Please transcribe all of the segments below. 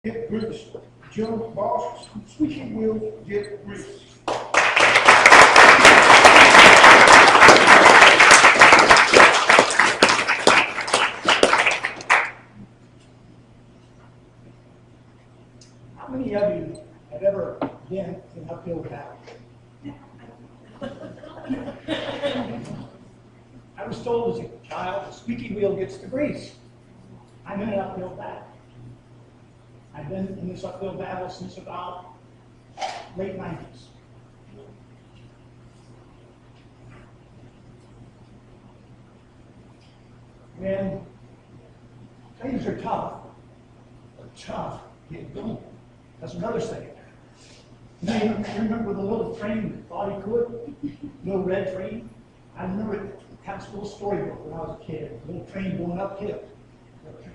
get grease. Jim Boss, squeaky wheel, get grease. How many of you have ever been in an uphill battle? I was told as a child, the squeaky wheel gets the grease. I'm in an uphill battle. I've been in this uphill battle since about late 90s. When things are tough, get going. That's another saying. You remember the little train that thought he could? Little red train? I remember it had this little storybook when I was a kid. A little train going uphill. Little train.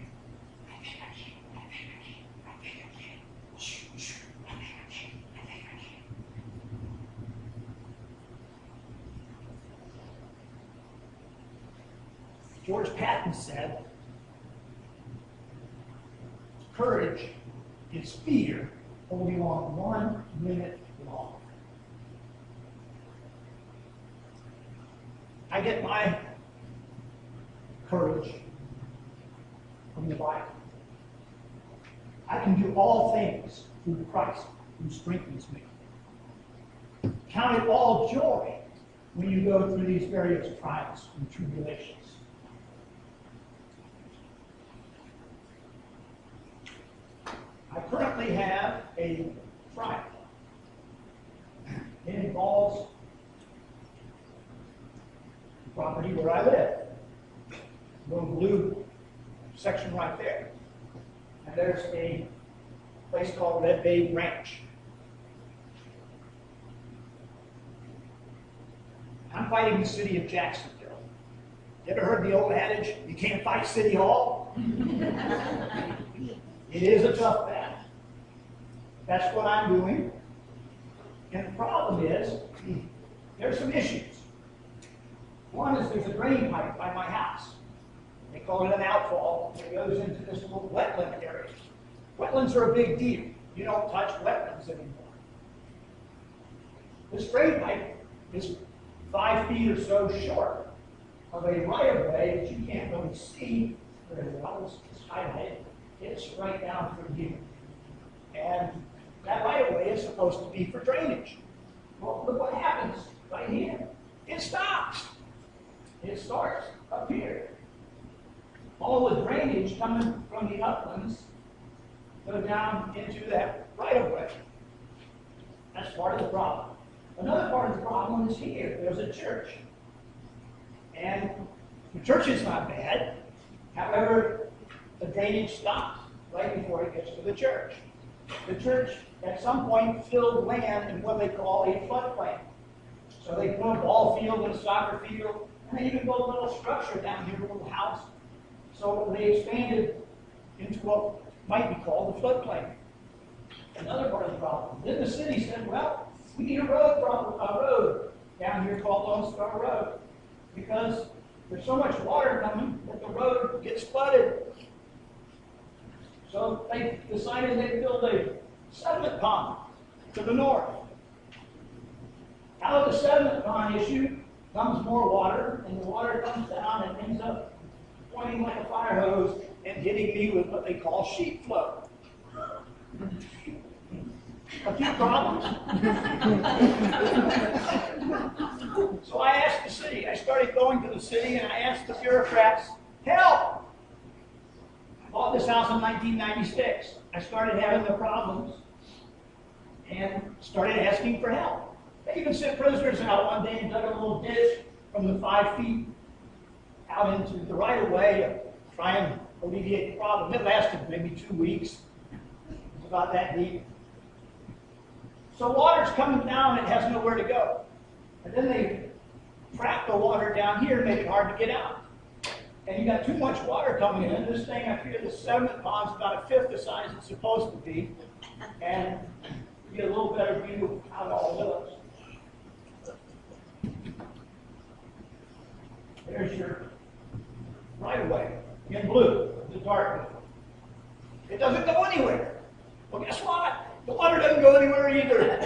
George Patton said, courage is fear holding on 1 minute long. I get my courage from the Bible. I can do all things through Christ who strengthens me. Count it all joy when you go through these various trials and tribulations. I currently have a trial. It involves the property where I live. The little blue section right there. And there's a place called Red Bay Ranch. I'm fighting the city of Jacksonville. You ever heard the old adage, you can't fight City Hall? It is a tough battle. That's what I'm doing. And the problem is, there's some issues. One is there's a drain pipe by my house. They call it an outfall that goes into this little wetland area. Wetlands are a big deal. You don't touch wetlands anymore. This drain pipe is 5 feet or so short of a right-of-way that you can't really see very well. It's highlighted. It's right down through here. And that right-of-way is supposed to be for drainage. Well, look what happens right here. It stops. It starts up here. All the drainage coming from the uplands go down into that right-of-way. That's part of the problem. Another part of the problem is here. There's a church. And the church is not bad. However, the drainage stops right before it gets to the church. The church, at some point, filled land in what they call a floodplain. So they put a ball field and a soccer field, and they even built a little structure down here, a little house. So they expanded into what might be called the floodplain. Another part of the problem. Then the city said, well, we need a road down here called Lone Star Road, because there's so much water coming that the road gets flooded. So they decided they'd build a sediment pond to the north. Out of the sediment pond issue comes more water, and the water comes down and ends up pointing like a fire hose and hitting me with what they call sheet flow. A few problems. So I asked the city. I started going to the city and I asked the bureaucrats, help! I bought this house in 1996. I started having the problems and started asking for help. They even sent prisoners out one day and dug a little ditch from the 5 feet out into the right-of-way to try and alleviate the problem. It lasted maybe 2 weeks. It was about that deep. So water's coming down, it has nowhere to go. And then they trap the water down here and make it hard to get out. And you got too much water coming in. This thing up here, the sediment pond's about 1/5 the size it's supposed to be. And you get a little better view of how it all looks. There's your right-of-way in blue, the dark blue. It doesn't go anywhere. go anywhere either.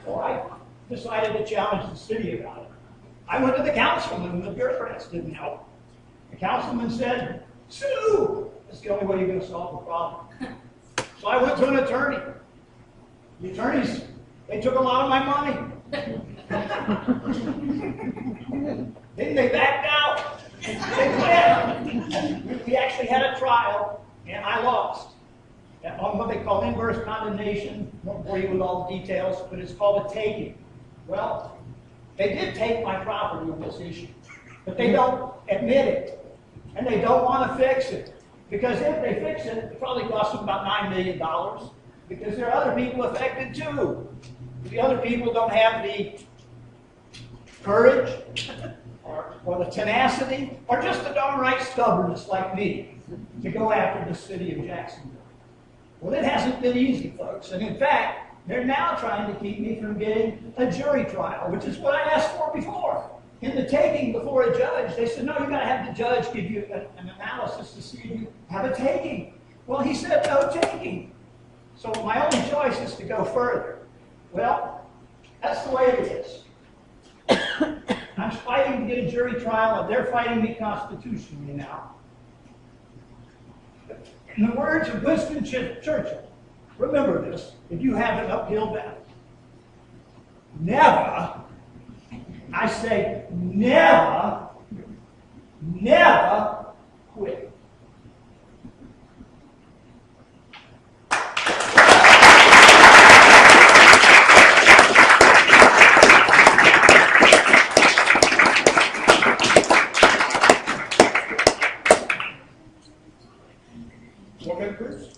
So I decided to challenge the city about it. I went to the councilman, and the bureaucrats didn't help. The councilman said, sue! That's the only way you're going to solve the problem. So I went to an attorney. The attorneys, they took a lot of my money. Then they backed out. They quit. We actually had a trial, and I lost. On what they call inverse condemnation. I won't bore you with all the details, but it's called a taking. Well, they did take my property on this issue, but they don't admit it, and they don't want to fix it. Because if they fix it, it probably costs them about $9 million, because there are other people affected too. The other people don't have the courage, or the tenacity, or just the downright stubbornness like me, to go after the city of Jacksonville. Well, it hasn't been easy, folks, and in fact, they're now trying to keep me from getting a jury trial, which is what I asked for before. In the taking before a judge, they said, no, you've got to have the judge give you an analysis to see if you have a taking. Well, he said no taking. So my only choice is to go further. Well, that's the way it is. I'm fighting to get a jury trial, and they're fighting me constitutionally now. In the words of Winston Churchill, remember this, if you have an uphill battle, never, I say never, never quit. Okay, Chris?